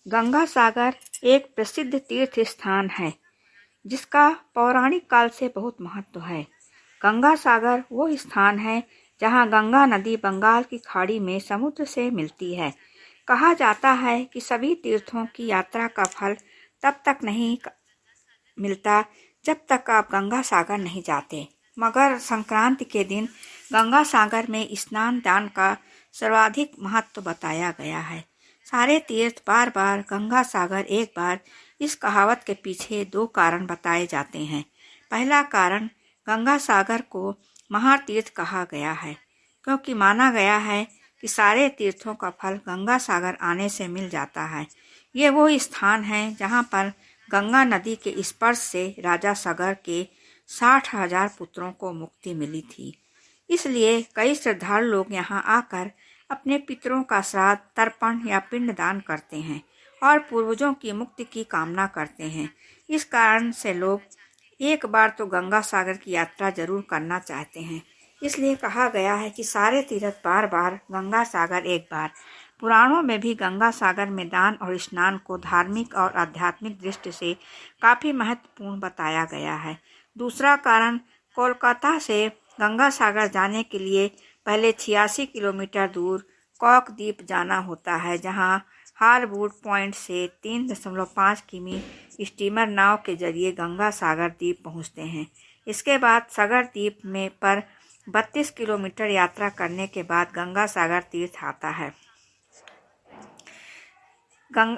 गंगा सागर एक प्रसिद्ध तीर्थ स्थान है जिसका पौराणिक काल से बहुत महत्व है। गंगा सागर वो स्थान है जहाँ गंगा नदी बंगाल की खाड़ी में समुद्र से मिलती है। कहा जाता है कि सभी तीर्थों की यात्रा का फल तब तक नहीं मिलता जब तक आप गंगा सागर नहीं जाते। मकर संक्रांति के दिन गंगा सागर में स्नान दान का सर्वाधिक महत्व बताया गया है। सारे तीर्थ बार बार गंगा सागर एक बार, इस कहावत के पीछे दो कारण बताए जाते हैं। पहला कारण, गंगा सागर को महातीर्थ कहा गया है क्योंकि माना गया है कि सारे तीर्थों का फल गंगा सागर आने से मिल जाता है। ये वो स्थान है जहाँ पर गंगा नदी के स्पर्श से राजा सगर के 60,000 पुत्रों को मुक्ति मिली थी। इसलिए कई श्रद्धालु लोग यहाँ आकर अपने पितरों का श्राद्ध, तर्पण या पिंडदान करते हैं और पूर्वजों की मुक्ति की कामना करते हैं। इस कारण से लोग एक बार तो गंगा सागर की यात्रा जरूर करना चाहते हैं। इसलिए कहा गया है कि सारे तीर्थ बार बार, गंगा सागर एक बार। पुराणों में भी गंगा सागर में दान और स्नान को धार्मिक और आध्यात्मिक दृष्टि से काफ़ी महत्वपूर्ण बताया गया है। दूसरा कारण, कोलकाता से गंगा सागर जाने के लिए पहले 86 किलोमीटर दूर कॉक द्वीप जाना होता है, जहां हारवुड पॉइंट से 3.5 किमी स्टीमर नाव के जरिए गंगा सागर द्वीप पहुंचते हैं। इसके बाद सागर द्वीप में पर 32 किलोमीटर यात्रा करने के बाद गंगा सागर तीर्थ आता है।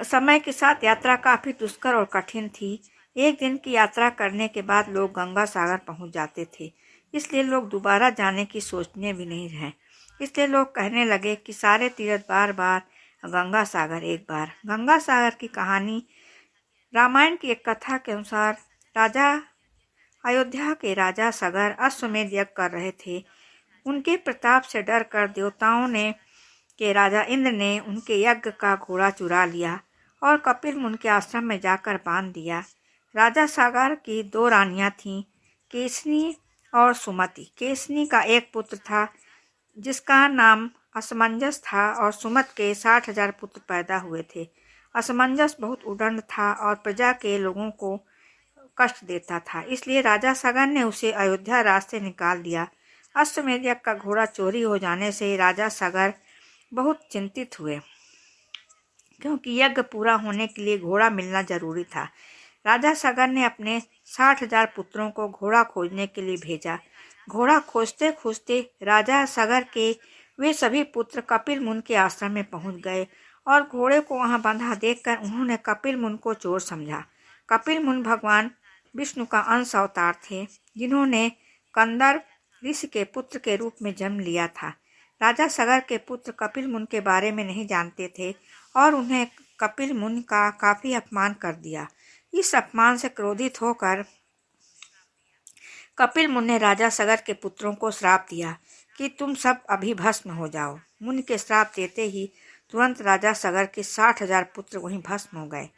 समय के साथ यात्रा काफ़ी दुष्कर और कठिन थी। एक दिन की यात्रा करने के बाद लोग गंगा सागर पहुंच जाते थे, इसलिए लोग दोबारा जाने की सोचने भी नहीं रहे। इसलिए लोग कहने लगे कि सारे तीर्थ बार बार, गंगा सागर एक बार। गंगा सागर की कहानी, रामायण की एक कथा के अनुसार अयोध्या के राजा सगर अश्वमेध यज्ञ कर रहे थे। उनके प्रताप से डरकर देवताओं के राजा इंद्र ने उनके यज्ञ का घोड़ा चुरा लिया और कपिल मुनि के आश्रम में जाकर बांध दिया। राजा सागर की 2 रानियां थीं, केसनी और सुमति। केसनी का एक पुत्र था जिसका नाम असमंजस था और सुमत के 60,000 पुत्र पैदा हुए थे। असमंजस बहुत उद्दंड था और प्रजा के लोगों को कष्ट देता था, इसलिए राजा सगर ने उसे अयोध्या राज से निकाल दिया। अश्वमेध यज्ञ का घोड़ा चोरी हो जाने से राजा सगर बहुत चिंतित हुए क्योंकि यज्ञ पूरा होने के लिए घोड़ा मिलना जरूरी था। राजा सगर ने अपने 60,000 पुत्रों को घोड़ा खोजने के लिए भेजा। घोड़ा खोजते खोजते राजा सगर के वे सभी पुत्र कपिल मुनि के आश्रम में पहुंच गए और घोड़े को वहां बंधा देखकर उन्होंने कपिल मुनि को चोर समझा। कपिल मुनि भगवान विष्णु का अंश अवतार थे, जिन्होंने कंदर्प ऋषि के पुत्र के रूप में जन्म लिया था। राजा सगर के पुत्र कपिल मुनि के बारे में नहीं जानते थे और उन्हें कपिल मुनि का काफ़ी अपमान कर दिया। इस अपमान से क्रोधित होकर कपिल मुनि ने राजा सगर के पुत्रों को श्राप दिया कि तुम सब अभी भस्म हो जाओ। मुनि के श्राप देते ही तुरंत राजा सगर के 60,000 पुत्र वहीं भस्म हो गए।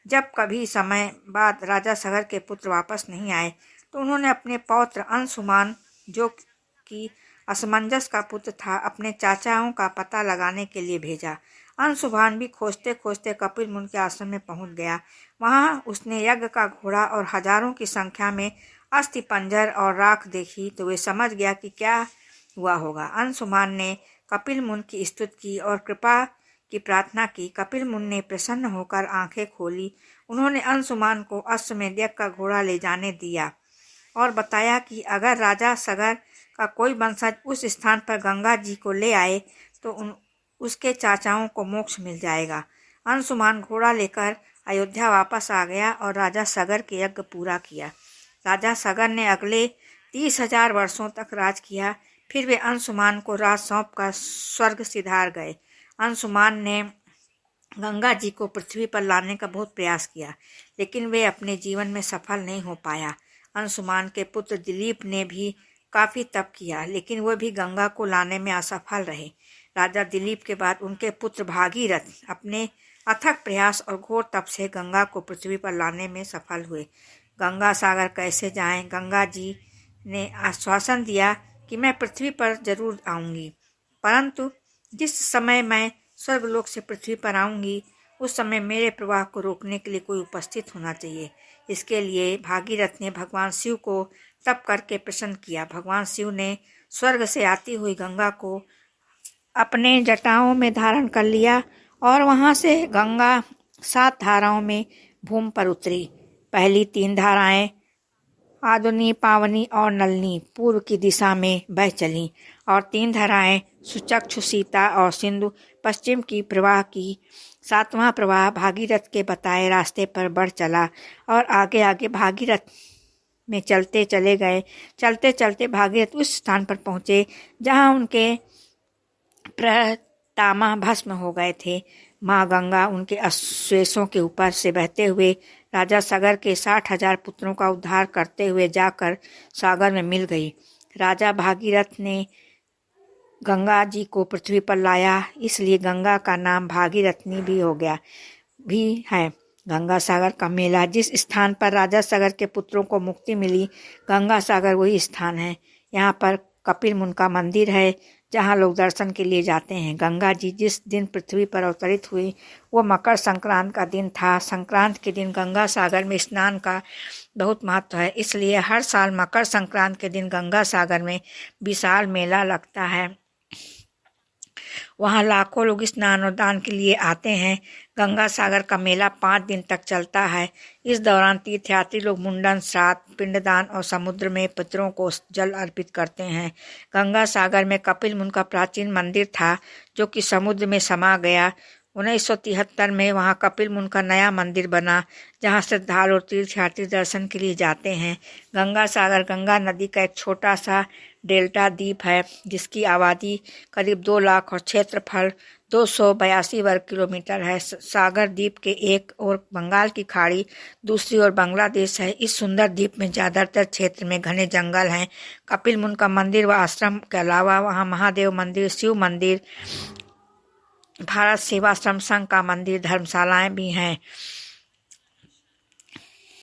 जब कभी समय बाद राजा सगर के पुत्र वापस नहीं आए तो उन्होंने अपने पौत्र अंशुमान, जो कि असमंजस का पुत्र था, अपने चाचाओं का पता लगाने के लिए भेजा। अंशुमान भी खोजते खोजते कपिल मुनि के आश्रम में पहुंच गया। वहां उसने यज्ञ का घोड़ा और हजारों की संख्या में अस्थि पंजर और राख देखी तो वे समझ गया कि क्या हुआ होगा। अंशुमान ने कपिल मुनि की स्तुति की और कृपा की प्रार्थना की। कपिल मुनि ने प्रसन्न होकर आंखें खोली। उन्होंने अंशुमान को अश्वमेध यज्ञ का घोड़ा ले जाने दिया और बताया कि अगर राजा सगर का कोई वंशज उस स्थान पर गंगा जी को ले आए तो उसके चाचाओं को मोक्ष मिल जाएगा। अंशुमान घोड़ा लेकर अयोध्या वापस आ गया और राजा सगर के यज्ञ पूरा किया। राजा सगर ने अगले 30,000 वर्षों तक राज किया। फिर वे अंशुमान को राज सौंपकर स्वर्ग सिधार गए। अंशुमान ने गंगा जी को पृथ्वी पर लाने का बहुत प्रयास किया, लेकिन वे अपने जीवन में सफल नहीं हो पाया। अंशुमान के पुत्र दिलीप ने भी काफ़ी तप किया, लेकिन वह भी गंगा को लाने में असफल रहे। राजा दिलीप के बाद उनके पुत्र भागीरथ अपने अथक प्रयास और घोर तप से गंगा को पृथ्वी पर लाने में सफल हुए। गंगा सागर कैसे जाएं? गंगा जी ने आश्वासन दिया कि मैं पृथ्वी पर जरूर आऊंगी, परंतु जिस समय मैं स्वर्गलोक से पृथ्वी पर आऊंगी उस समय मेरे प्रवाह को रोकने के लिए कोई उपस्थित होना चाहिए। इसके लिए भागीरथ ने भगवान शिव को तप करके प्रसन्न किया। भगवान शिव ने स्वर्ग से आती हुई गंगा को अपने जटाओं में धारण कर लिया और वहां से गंगा 7 धाराओं में भूमि पर उतरी। पहली 3 धाराएं आदुनी, पावनी और नलनी पूर्व की दिशा में बह चलीं और 3 धाराएं सुचक्षु, सीता और सिंधु पश्चिम की प्रवाह की। 7वां प्रवाह भागीरथ के बताए रास्ते पर बढ़ चला और आगे आगे भागीरथ में चलते चले गए। चलते चलते भागीरथ उस स्थान पर पहुंचे जहां उनके प्रतामा भस्म हो गए थे। माँ गंगा उनके अश्वेशों के ऊपर से बहते हुए राजा सागर के 60,000 पुत्रों का उद्धार करते हुए जाकर सागर में मिल गई। राजा भागीरथ ने गंगा जी को पृथ्वी पर लाया, इसलिए गंगा का नाम भागीरथनी भी हो गया भी है। गंगा सागर का मेला, जिस स्थान पर राजा सागर के पुत्रों को मुक्ति मिली, गंगा सागर वही स्थान है। यहाँ पर कपिल मुनि का मंदिर है जहाँ लोग दर्शन के लिए जाते हैं। गंगा जी जिस दिन पृथ्वी पर अवतरित हुई वो मकर संक्रांत का दिन था। संक्रांत के दिन गंगा सागर में स्नान का बहुत महत्व है, इसलिए हर साल मकर संक्रांत के दिन गंगा सागर में विशाल मेला लगता है। वहाँ लाखों लोग स्नान और दान के लिए आते हैं। गंगा सागर का मेला 5 दिन तक चलता है। इस दौरान तीर्थयात्री लोग मुंडन, श्राद्ध, पिंडदान और समुद्र में पितरों को जल अर्पित करते हैं। गंगा सागर में कपिल मुनि का प्राचीन मंदिर था जो कि समुद्र में समा गया। 1973 में वहाँ कपिल मुनि का नया मंदिर बना जहाँ श्रद्धालु और तीर्थयात्री दर्शन के लिए जाते हैं। गंगा सागर गंगा नदी का एक छोटा सा डेल्टा द्वीप है जिसकी आबादी करीब 2 लाख और क्षेत्रफल 282 वर्ग किलोमीटर है। सागर द्वीप के एक ओर बंगाल की खाड़ी, दूसरी ओर बांग्लादेश है। इस सुंदर द्वीप में ज़्यादातर क्षेत्र में घने जंगल हैं। कपिल मुनि का मंदिर व आश्रम के अलावा वहाँ महादेव मंदिर, शिव मंदिर, भारत सेवाश्रम संघ का मंदिर, धर्मशालाएं भी हैं।